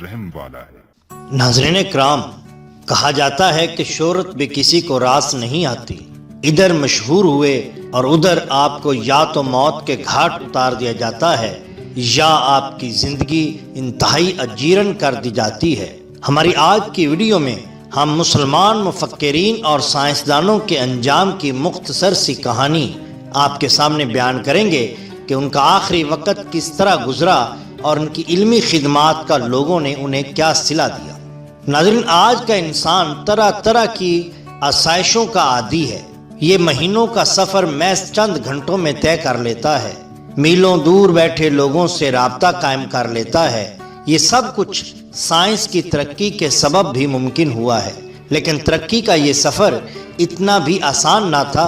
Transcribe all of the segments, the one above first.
رحم والا ہے۔ ناظرین کرام، کہا جاتا ہے کہ شہرت بھی کسی کو راس نہیں آتی۔ ادھر مشہور ہوئے اور ادھر آپ کو یا تو موت کے گھاٹ اتار دیا جاتا ہے یا آپ کی زندگی انتہائی اجیرن کر دی جاتی ہے۔ ہماری آج کی ویڈیو میں ہم مسلمان مفکرین اور سائنسدانوں کے انجام کی مختصر سی کہانی آپ کے سامنے بیان کریں گے کہ ان کا آخری وقت کس طرح گزرا اور ان کی علمی خدمات کا لوگوں نے انہیں کیا صلہ دیا۔ ناظرین، آج کا انسان طرح طرح کی آسائشوں کا عادی ہے۔ یہ مہینوں کا سفر محض چند گھنٹوں میں طے کر لیتا ہے، میلوں دور بیٹھے لوگوں سے رابطہ قائم کر لیتا ہے۔ یہ سب کچھ سائنس کی ترقی کے سبب بھی ممکن ہوا ہے، لیکن ترقی کا یہ سفر اتنا بھی آسان نہ تھا۔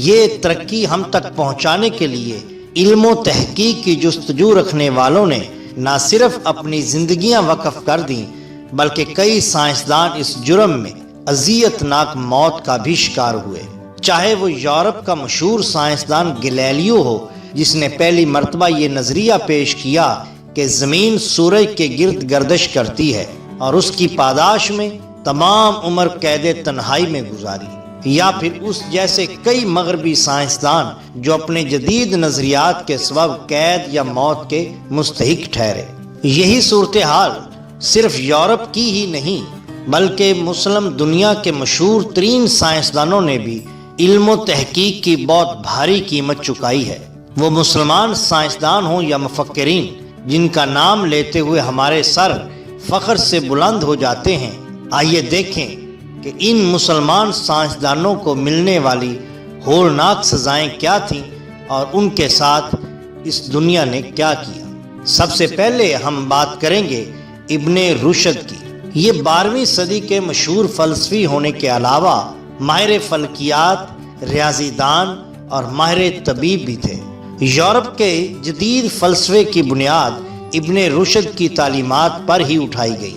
یہ ترقی ہم تک پہنچانے کے لیے علم و تحقیق کی جستجو رکھنے والوں نے نہ صرف اپنی زندگیاں وقف کر دیں بلکہ کئی سائنسدان اس جرم میں اذیت ناک موت کا بھی شکار ہوئے۔ چاہے وہ یورپ کا مشہور سائنسدان گلیلیو ہو، جس نے پہلی مرتبہ یہ نظریہ پیش کیا کہ زمین سورج کے گرد گردش کرتی ہے، اور اس کی پاداش میں تمام عمر قید تنہائی میں گزاری، یا پھر اس جیسے کئی مغربی سائنسدان جو اپنے جدید نظریات کے سبب قید یا موت کے مستحق ٹھہرے۔ یہی صورتحال صرف یورپ کی ہی نہیں بلکہ مسلم دنیا کے مشہور ترین سائنسدانوں نے بھی علم و تحقیق کی بہت بھاری قیمت چکائی ہے۔ وہ مسلمان سائنسدان ہوں یا مفکرین، جن کا نام لیتے ہوئے ہمارے سر فخر سے بلند ہو جاتے ہیں، آئیے دیکھیں کہ ان مسلمان سائنسدانوں کو ملنے والی ہولناک سزائیں کیا تھیں اور ان کے ساتھ اس دنیا نے کیا کیا۔ سب سے پہلے ہم بات کریں گے ابن رشد کی۔ یہ 12ویں صدی کے مشہور فلسفی ہونے کے علاوہ ماہر فلکیات، ریاضی دان اور ماہر طبیب بھی تھے۔ یورپ کے جدید فلسفے کی بنیاد ابن رشد کی تعلیمات پر ہی اٹھائی گئی،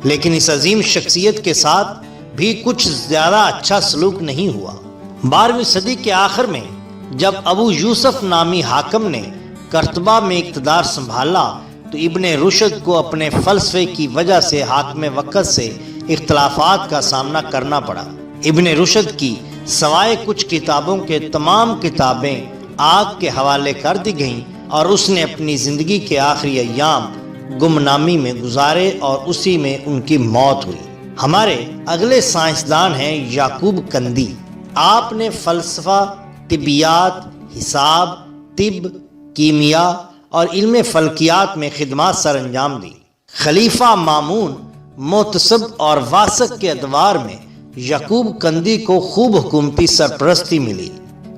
لیکن اس عظیم شخصیت کے ساتھ بھی کچھ زیادہ اچھا سلوک نہیں ہوا۔ 12ویں صدی کے آخر میں جب ابو یوسف نامی حاکم نے قرطبہ میں اقتدار سنبھالا تو ابن رشد کو اپنے فلسفے کی وجہ سے حاکم وقت سے اختلافات کا سامنا کرنا پڑا۔ ابن رشد کی سوائے کچھ کتابوں کے تمام کتابیں آگ کے حوالے کر دی گئیں اور اس نے اپنی زندگی کے آخری ایام گمنامی میں گزارے اور اسی میں ان کی موت ہوئی۔ ہمارے اگلے سائنسدان ہیں یعقوب کندی۔ آپ نے فلسفہ، طبیات، حساب، طب، کیمیا اور علم فلکیات میں خدمات سر انجام دی۔ خلیفہ مامون محتسب اور واسق کے ادوار میں یعقوب کندی کو خوب حکومتی سرپرستی ملی،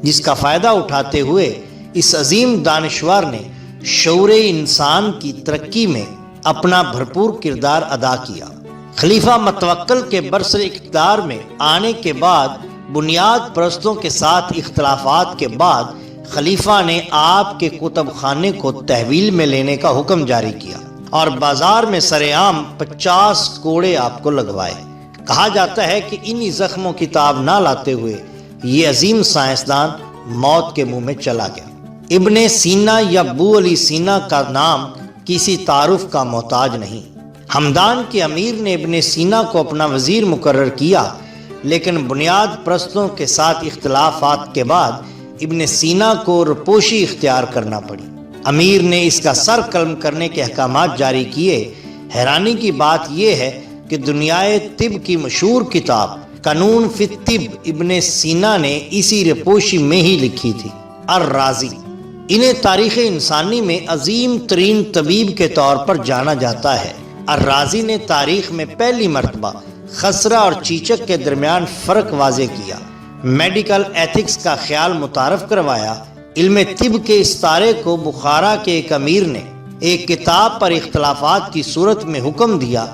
جس کا فائدہ اٹھاتے ہوئے اس عظیم دانشور نے شعور انسان کی ترقی میں اپنا بھرپور کردار ادا کیا۔ خلیفہ متوکل کے برسر اقتدار میں آنے کے بعد بنیاد پرستوں کے ساتھ اختلافات کے بعد خلیفہ نے آپ کے کتب خانے کو تحویل میں لینے کا حکم جاری کیا اور بازار میں سر عام 50 کوڑے آپ کو لگوائے۔ کہا جاتا ہے کہ انہی زخموں کتاب نہ لاتے ہوئے یہ عظیم سائنسدان موت کے منہ میں چلا گیا۔ ابن سینا یا ابو علی سینا کا نام کسی تعارف کا محتاج نہیں۔ ہمدان کے امیر نے ابن سینا کو اپنا وزیر مقرر کیا، لیکن بنیاد پرستوں کے ساتھ اختلافات کے بعد ابن سینا کو رپوشی اختیار کرنا پڑی۔ امیر نے اس کا سر قلم کرنے کے احکامات جاری کیے۔ حیرانی کی بات یہ ہے کہ دنیائے طب کی مشہور کتاب قانون فی الطب ابن سینا نے اسی رپوشی میں ہی لکھی تھی۔ الرازی، انہیں تاریخ انسانی میں عظیم ترین طبیب کے طور پر جانا جاتا ہے۔ الرازی نے تاریخ میں پہلی مرتبہ خسرہ اور چیچک کے درمیان فرق واضح کیا، میڈیکل ایتھکس کا خیال متعارف کروایا۔ علم طب کے استارے کو بخارا کے ایک امیر نے ایک کتاب پر اختلافات کی صورت میں حکم دیا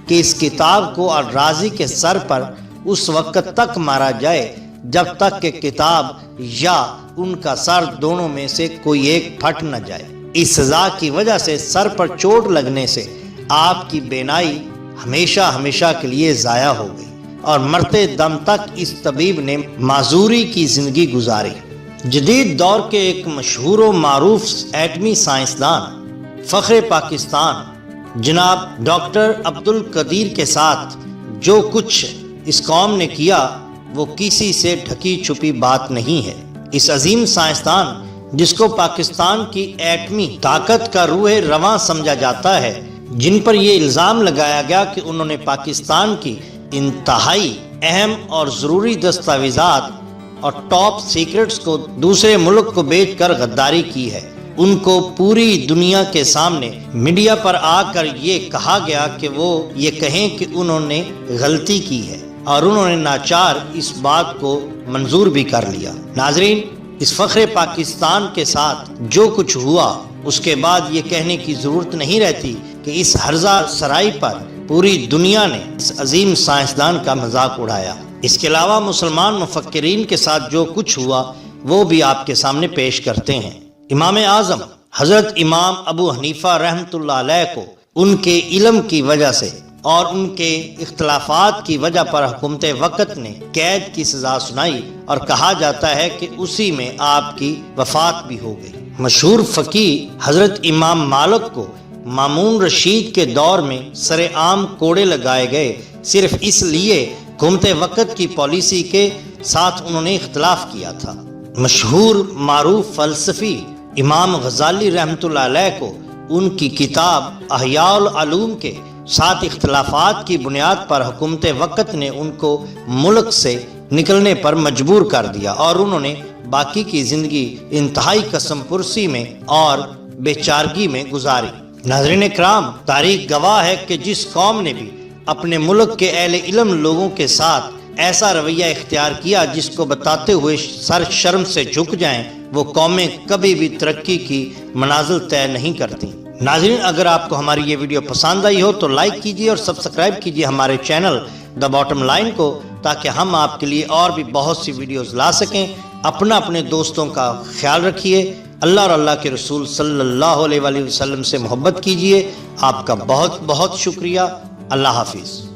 کہ اس کتاب کو الرازی کے سر پر اس وقت تک مارا جائے جب تک کہ کتاب یا ان کا سر دونوں میں سے کوئی ایک پھٹ نہ جائے۔ اس سزا کی وجہ سے سر پر چوٹ لگنے سے آپ کی بینائی ہمیشہ کے لیے ضائع ہو گئی اور مرتے دم تک اس طبیب نے معذوری کی زندگی گزاری۔ جدید دور کے ایک مشہور و معروف ایٹمی سائنسدان، فخر پاکستان جناب ڈاکٹر عبدالقدیر کے ساتھ جو کچھ اس قوم نے کیا وہ کسی سے ڈھکی چھپی بات نہیں ہے۔ اس عظیم سائنسدان جس کو پاکستان کی ایٹمی طاقت کا روح رواں سمجھا جاتا ہے، جن پر یہ الزام لگایا گیا کہ انہوں نے پاکستان کی انتہائی اہم اور ضروری دستاویزات اور ٹاپ سیکرٹس کو دوسرے ملک کو بیچ کر غداری کی ہے، ان کو پوری دنیا کے سامنے میڈیا پر آ کر یہ کہا گیا کہ وہ یہ کہیں کہ انہوں نے غلطی کی ہے، اور انہوں نے ناچار اس بات کو منظور بھی کر لیا۔ ناظرین، اس فخر پاکستان کے ساتھ جو کچھ ہوا، اس کے بعد یہ کہنے کی ضرورت نہیں رہتی کہ اس ہرزہ سرائی پر پوری دنیا نے اس عظیم سائنسدان کا مذاق اڑایا۔ اس کے علاوہ مسلمان مفکرین کے ساتھ جو کچھ ہوا وہ بھی آپ کے سامنے پیش کرتے ہیں۔ امام اعظم حضرت امام ابو حنیفہ رحمۃ اللہ علیہ کو ان کے علم کی وجہ سے اور ان کے اختلافات کی وجہ پر حکومت وقت نے قید کی سزا سنائی، اور کہا جاتا ہے کہ اسی میں آپ کی وفات بھی ہو گئی۔ مشہور فقیہ حضرت امام مالک کو مامون رشید کے دور میں سر عام کوڑے لگائے گئے، صرف اس لیے حکومت وقت کی پالیسی کے ساتھ انہوں نے اختلاف کیا تھا۔ مشہور معروف فلسفی امام غزالی رحمۃ اللہ علیہ کو ان کی کتاب احیاء العلوم کے 7 اختلافات کی بنیاد پر حکومت وقت نے ان کو ملک سے نکلنے پر مجبور کر دیا، اور انہوں نے باقی کی زندگی انتہائی قسم پرسی میں اور بے چارگی میں گزاری۔ ناظرین کرام، تاریخ گواہ ہے کہ جس قوم نے بھی اپنے ملک کے اہل علم لوگوں کے ساتھ ایسا رویہ اختیار کیا جس کو بتاتے ہوئے سر شرم سے جھک جائیں، وہ قومیں کبھی بھی ترقی کی منازل طے نہیں کرتی۔ ناظرین، اگر آپ کو ہماری یہ ویڈیو پسند آئی ہو تو لائک کیجیے اور سبسکرائب کیجیے ہمارے چینل دا باٹم لائن کو، تاکہ ہم آپ کے لیے اور بھی بہت سی ویڈیوز لا سکیں۔ اپنے دوستوں کا خیال رکھیے، اللہ اور اللہ کے رسول صلی اللہ علیہ وسلم سے محبت کیجیے۔ آپ کا بہت بہت شکریہ۔ اللہ حافظ۔